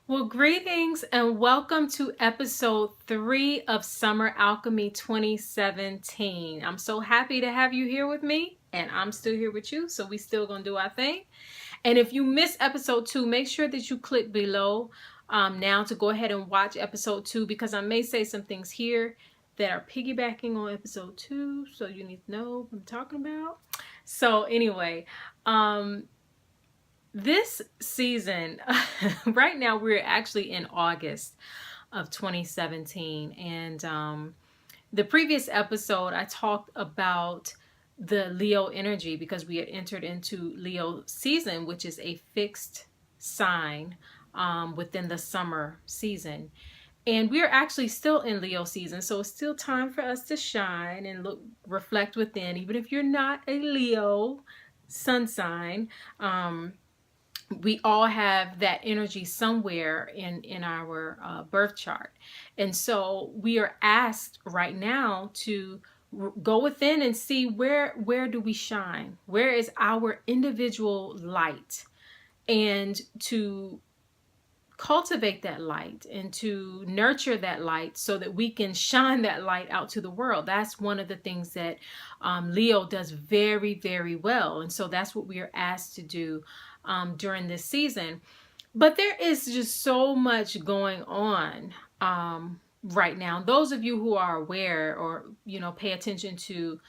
Well, greetings and welcome to episode 3 of Summer Alchemy 2017. I'm so happy to have you here with me, and I'm still here with you, so we still gonna do our thing. And if you missed episode 2, make sure that you click below now to go ahead and watch episode 2, because I may say some things here that are piggybacking on episode 2, so you need to know what I'm talking about. So anyway, this season, right now we're actually in August of 2017. And the previous episode, I talked about the Leo energy because we had entered into Leo season, which is a fixed sign within the summer season. And we're actually still in Leo season, so it's still time for us to shine and reflect within, even if you're not a Leo sun sign. We all have that energy somewhere in our birth chart. And so we are asked right now to go within and see where do we shine? Where is our individual light? And to cultivate that light and to nurture that light so that we can shine that light out to the world. That's one of the things that Leo does very, very well. And so that's what we are asked to do during this season. But there is just so much going on right now. Those of you who are aware or, pay attention to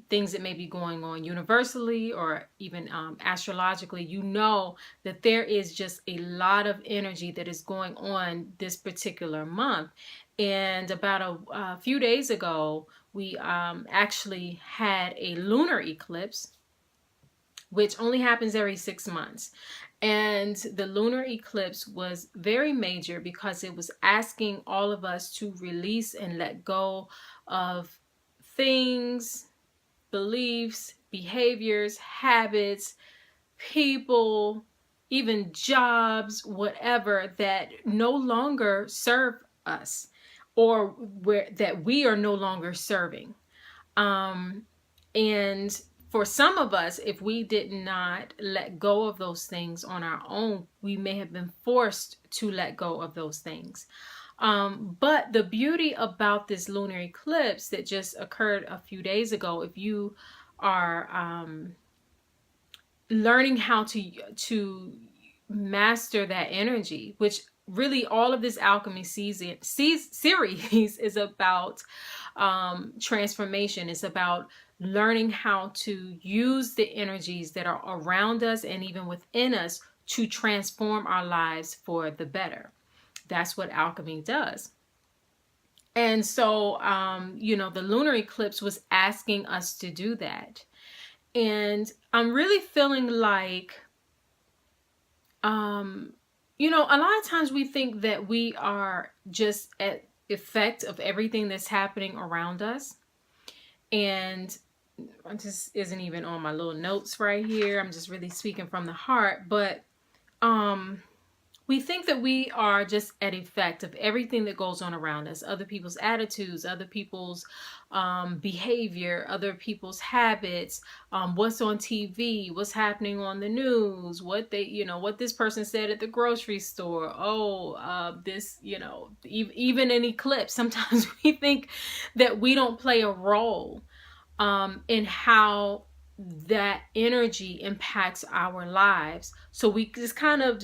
things that may be going on universally or even astrologically, you know that there is just a lot of energy that is going on this particular month. And about a few days ago, we actually had a lunar eclipse, which only happens every 6 months. And the lunar eclipse was very major because it was asking all of us to release and let go of things, beliefs, behaviors, habits, people, even jobs, whatever, that no longer serve us or that we are no longer serving. And for some of us, if we did not let go of those things on our own, we may have been forced to let go of those things. But the beauty about this lunar eclipse that just occurred a few days ago, if you are learning how to master that energy, which really all of this alchemy series is about transformation. It's about learning how to use the energies that are around us and even within us to transform our lives for the better. That's what alchemy does. And so, the lunar eclipse was asking us to do that. And I'm really feeling like, a lot of times we think that we are just at effect of everything that's happening around us. And I just isn't even on my little notes right here. I'm just really speaking from the heart. But we think that we are just at effect of everything that goes on around us, other people's attitudes, other people's behavior, other people's habits, what's on TV, what's happening on the news, what this person said at the grocery store. Even an eclipse. Sometimes we think that we don't play a role in how that energy impacts our lives. So we just kind of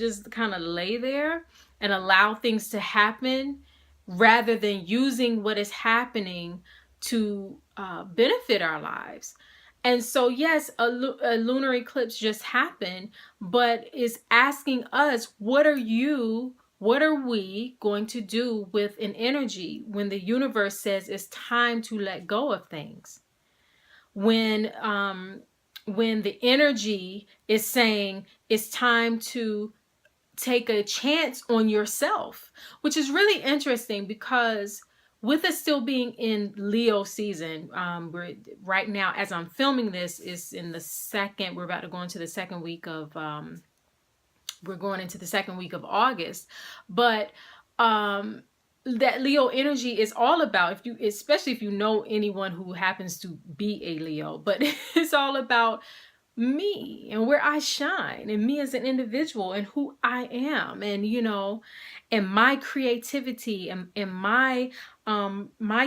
lay there and allow things to happen rather than using what is happening to benefit our lives. And so yes, a lunar eclipse just happened, but is asking us, what are we going to do with an energy when the universe says it's time to let go of things? When the energy is saying it's time to take a chance on yourself, which is really interesting because with us still being in Leo season, we're right now, as I'm filming this, is in we're about to go into the second week of we're going into the second week of August. But that Leo energy is all about, especially if you know anyone who happens to be a Leo, but it's all about me and where I shine, and me as an individual, and who I am, and and my creativity, and my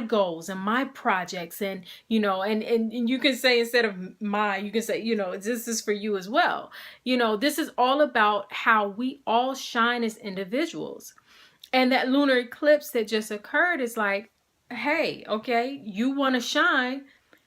goals and my projects, and and you can say, instead of my, you can say, this is for you as well. This is all about how we all shine as individuals. And that lunar eclipse that just occurred is like, hey, okay, you want to shine.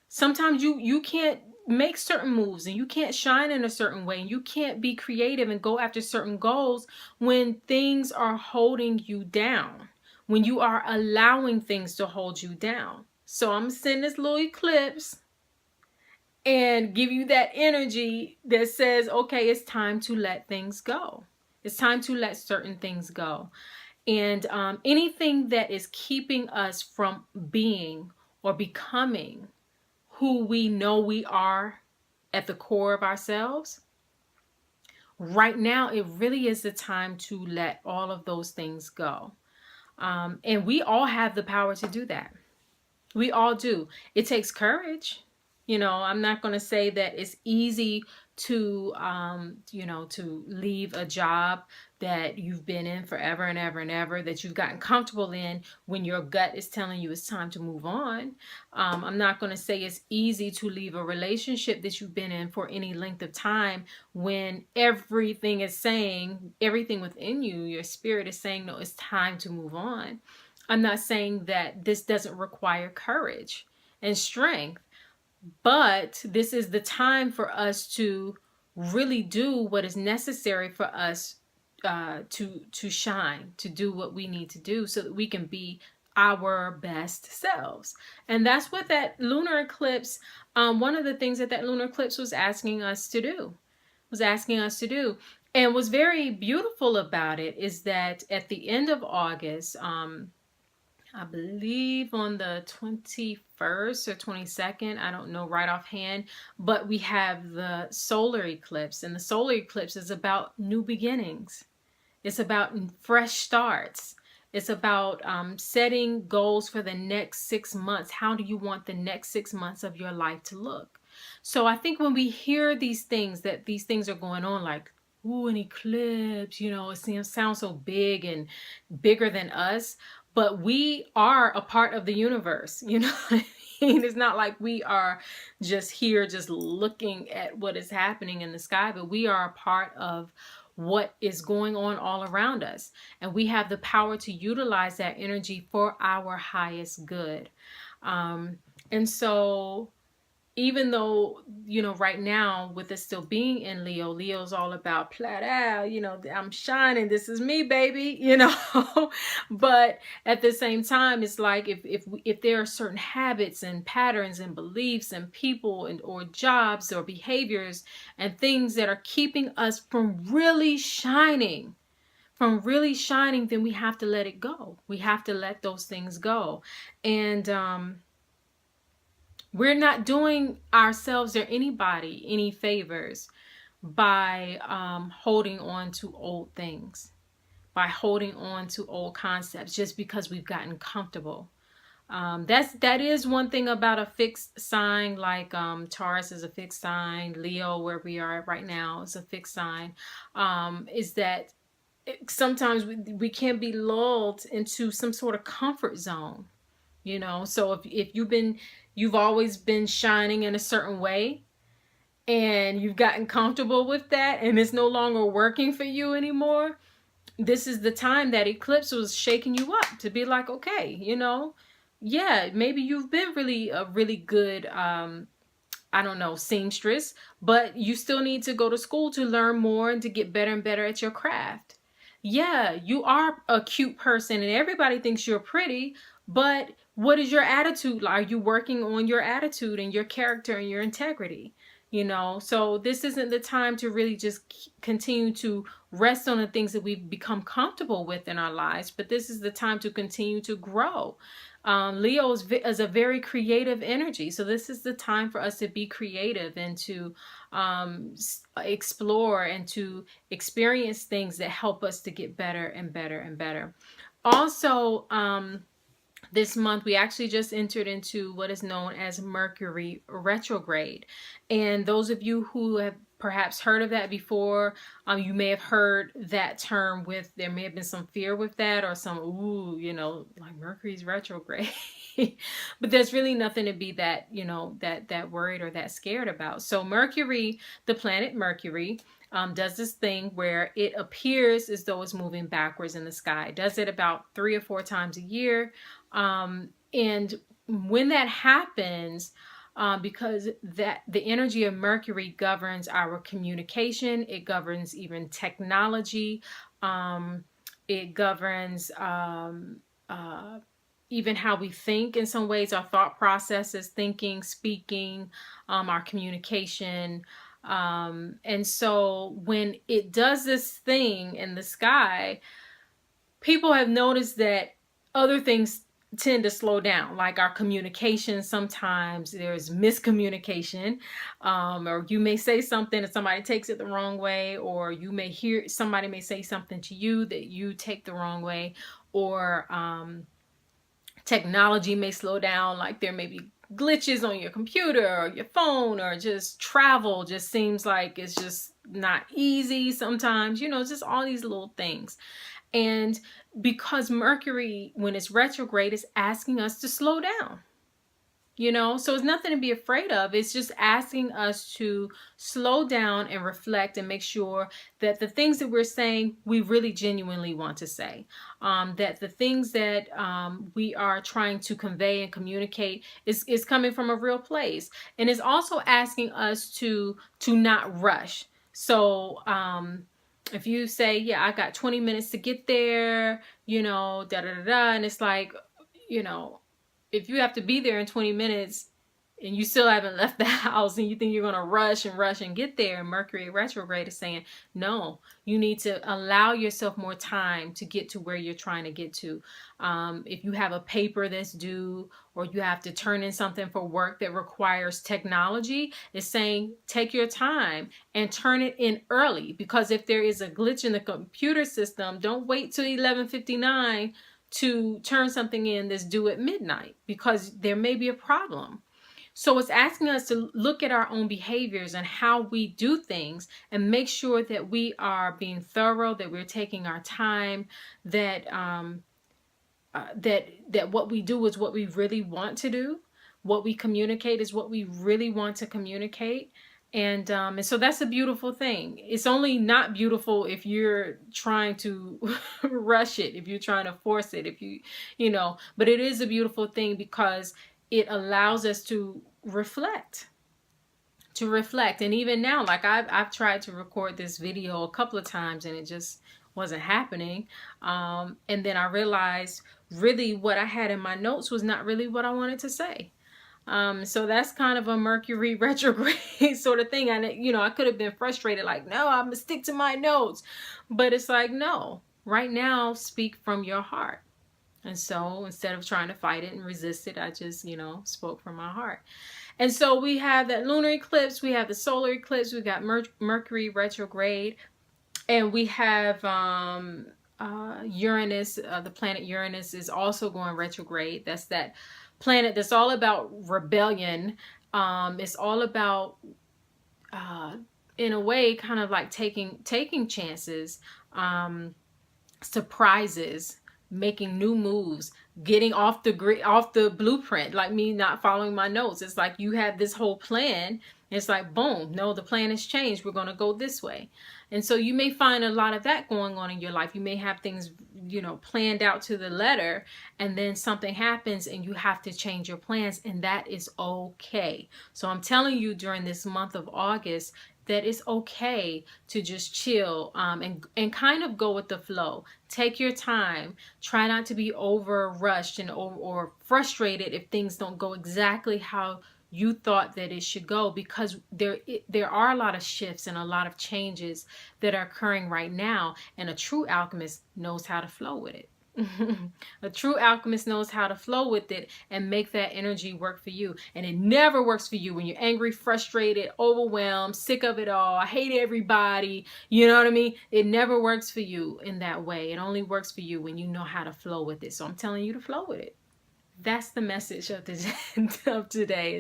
Sometimes you can't make certain moves, and you can't shine in a certain way, and you can't be creative and go after certain goals when things are holding you down, when you are allowing things to hold you down. So I'm sending this little eclipse and give you that energy that says, okay, it's time to let things go. It's time to let certain things go. And anything that is keeping us from being or becoming who we know we are at the core of ourselves, right now, it really is the time to let all of those things go. And we all have the power to do that. We all do. It takes courage. I'm not going to say that it's easy to, to leave a job that you've been in forever and ever and ever, that you've gotten comfortable in, when your gut is telling you it's time to move on. I'm not going to say it's easy to leave a relationship that you've been in for any length of time, when everything is saying, everything within you, your spirit is saying, no, it's time to move on. I'm not saying that this doesn't require courage and strength, but this is the time for us to really do what is necessary for us to shine, to do what we need to do so that we can be our best selves. And that's what that lunar eclipse, one of the things that lunar eclipse was asking us to do, and was very beautiful about it, is that at the end of August, I believe on the 21st or 22nd, I don't know right offhand, but we have the solar eclipse. And the solar eclipse is about new beginnings. It's about fresh starts. It's about setting goals for the next 6 months. How do you want the next 6 months of your life to look? So I think when we hear these things, that these things are going on, like, ooh, an eclipse, it sounds so big and bigger than us. But we are a part of the universe, It's not like we are just here, just looking at what is happening in the sky, but we are a part of what is going on all around us. And we have the power to utilize that energy for our highest good. And so, even though, right now, with it still being in Leo's all about plat out, I'm shining, this is me, baby, but at the same time, it's like, if there are certain habits and patterns and beliefs and people or jobs or behaviors and things that are keeping us from really shining, then we have to let it go. We have to let those things go. And we're not doing ourselves or anybody any favors by holding on to old things, by holding on to old concepts just because we've gotten comfortable. That is one thing about a fixed sign, like Taurus is a fixed sign, Leo, where we are right now, is a fixed sign, is that sometimes we can be lulled into some sort of comfort zone. So if you've always been shining in a certain way, and you've gotten comfortable with that, and it's no longer working for you anymore, this is the time that eclipse was shaking you up to be like, okay, yeah, maybe you've been a really good, I don't know, seamstress, but you still need to go to school to learn more and to get better and better at your craft. Yeah, you are a cute person and everybody thinks you're pretty, but what is your attitude? Are you working on your attitude and your character and your integrity? So this isn't the time to really just continue to rest on the things that we've become comfortable with in our lives, but this is the time to continue to grow. Leo is a very creative energy, so this is the time for us to be creative and to explore and to experience things that help us to get better and better and better. Also, this month we actually just entered into what is known as Mercury retrograde. And those of you who have perhaps heard of that before, you may have heard that term with, there may have been some fear with that, or some, ooh, you know, like Mercury's retrograde. But there's really nothing to be that, you know, that worried or that scared about. So Mercury, the planet Mercury, does this thing where it appears as though it's moving backwards in the sky. It does it about 3 or 4 times a year. And when that happens, because that the energy of Mercury governs our communication, it governs even technology, it governs even how we think in some ways, our thought processes, thinking, speaking, our communication. And so when it does this thing in the sky, people have noticed that other things tend to slow down, like our communication. Sometimes there's miscommunication, or you may say something and somebody takes it the wrong way, or you may hear somebody may say something to you that you take the wrong way, or technology may slow down, like there may be glitches on your computer or your phone, or just travel just seems like it's just not easy sometimes, you know, just all these little things. And because Mercury, when it's retrograde, is asking us to slow down, you know, so it's nothing to be afraid of. It's just asking us to slow down and reflect and make sure that the things that we're saying, we really genuinely want to say, that the things that we are trying to convey and communicate is coming from a real place. And it's also asking us to not rush. So if you say, yeah, I got 20 minutes to get there, you know, da da da da, and it's like, you know, if you have to be there in 20 minutes and you still haven't left the house and you think you're going to rush and get there, Mercury retrograde is saying, no, you need to allow yourself more time to get to where you're trying to get to. If you have a paper that's due, or you have to turn in something for work that requires technology, it's saying take your time and turn it in early, because if there is a glitch in the computer system, don't wait till 11:59 to turn something in that's due at midnight, because there may be a problem. So it's asking us to look at our own behaviors and how we do things, and make sure that we are being thorough, that we're taking our time, that that what we do is what we really want to do, what we communicate is what we really want to communicate. And so that's a beautiful thing. It's only not beautiful if you're trying to rush it, if you're trying to force it, if you know, but it is a beautiful thing because it allows us to reflect. And even now, like I've tried to record this video a couple of times and it just wasn't happening. And then I realized really what I had in my notes was not really what I wanted to say. So that's kind of a Mercury retrograde sort of thing. And, you know, I could have been frustrated, like, no, I'm gonna stick to my notes. But it's like, no, right now, speak from your heart. And so instead of trying to fight it and resist it, I just, you know, spoke from my heart. And so we have that lunar eclipse, we have the solar eclipse, we got Mercury retrograde, and we have Uranus, the planet Uranus is also going retrograde. That's that planet that's all about rebellion. It's all about, in a way, kind of like taking chances, surprises, making new moves, getting off the blueprint, like me not following my notes. It's like you have this whole plan. It's like, boom, no, the plan has changed. We're going to go this way. And so you may find a lot of that going on in your life. You may have things, you know, planned out to the letter, and then something happens and you have to change your plans, and that is okay. So I'm telling you, during this month of August, that it's okay to just chill, and kind of go with the flow. Take your time. Try not to be over rushed and or frustrated if things don't go exactly how you thought that it should go, because there are a lot of shifts and a lot of changes that are occurring right now, and a true alchemist knows how to flow with it. A true alchemist knows how to flow with it and make that energy work for you. And it never works for you when you're angry, frustrated, overwhelmed, sick of it all, I hate everybody, you know what I mean? It never works for you in that way. It only works for you when you know how to flow with it. So I'm telling you to flow with it. that's the message of of today,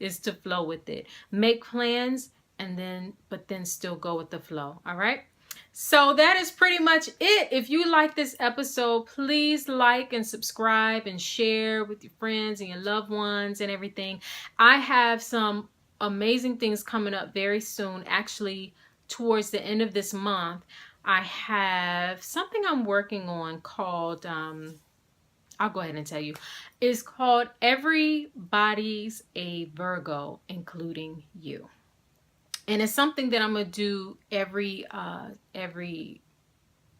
is to flow with it. Make plans but then still go with the flow. All right. So that is pretty much it. If you like this episode, please like and subscribe and share with your friends and your loved ones and everything. I have some amazing things coming up very soon. Actually, towards the end of this month, I have something I'm working on called, I'll go ahead and tell you. It's called Everybody's a Virgo, including you. And it's something that I'm going to do every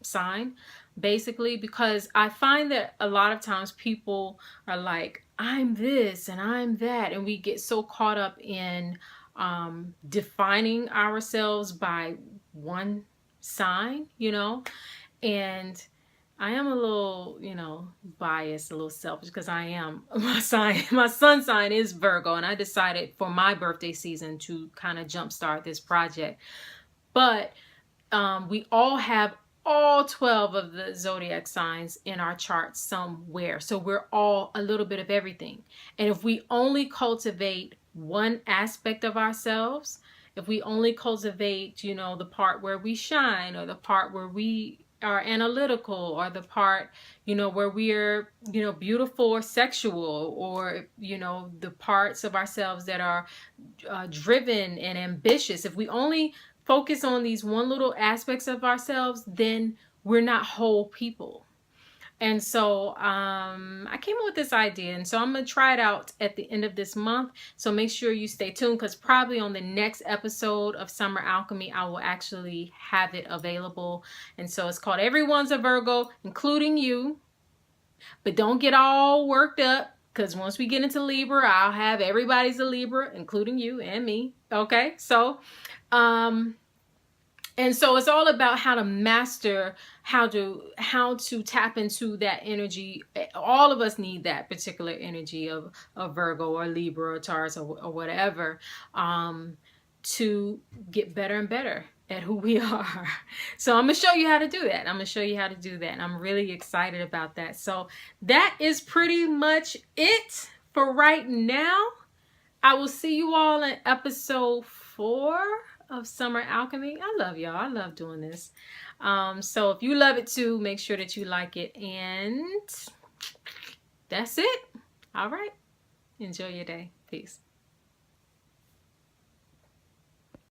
sign, basically, because I find that a lot of times people are like, I'm this and I'm that. And we get so caught up in defining ourselves by one sign, you know, and I am a little, biased, a little selfish, because I am my sun sign is Virgo, and I decided for my birthday season to kind of jumpstart this project. But we all have all 12 of the zodiac signs in our charts somewhere. So we're all a little bit of everything. And if we only cultivate one aspect of ourselves, if we only cultivate, the part where we shine, or the part where we are analytical, or the part, where we're, beautiful or sexual, or, the parts of ourselves that are driven and ambitious. If we only focus on these one little aspects of ourselves, then we're not whole people. And so I came up with this idea, and so I'm going to try it out at the end of this month. So make sure you stay tuned, because probably on the next episode of Summer Alchemy, I will actually have it available. And so it's called Everyone's a Virgo, including you. But don't get all worked up, because once we get into Libra, I'll have everybody's a Libra, including you and me. Okay, so and so it's all about how to master, how to tap into that energy. All of us need that particular energy of Virgo or Libra or Taurus or whatever, to get better and better at who we are. So I'm going to show you how to do that. And I'm really excited about that. So that is pretty much it for right now. I will see you all in episode 4 of Summer Alchemy. I love y'all. I love doing this. So if you love it too, make sure that you like it. And that's it. All right. Enjoy your day. Peace.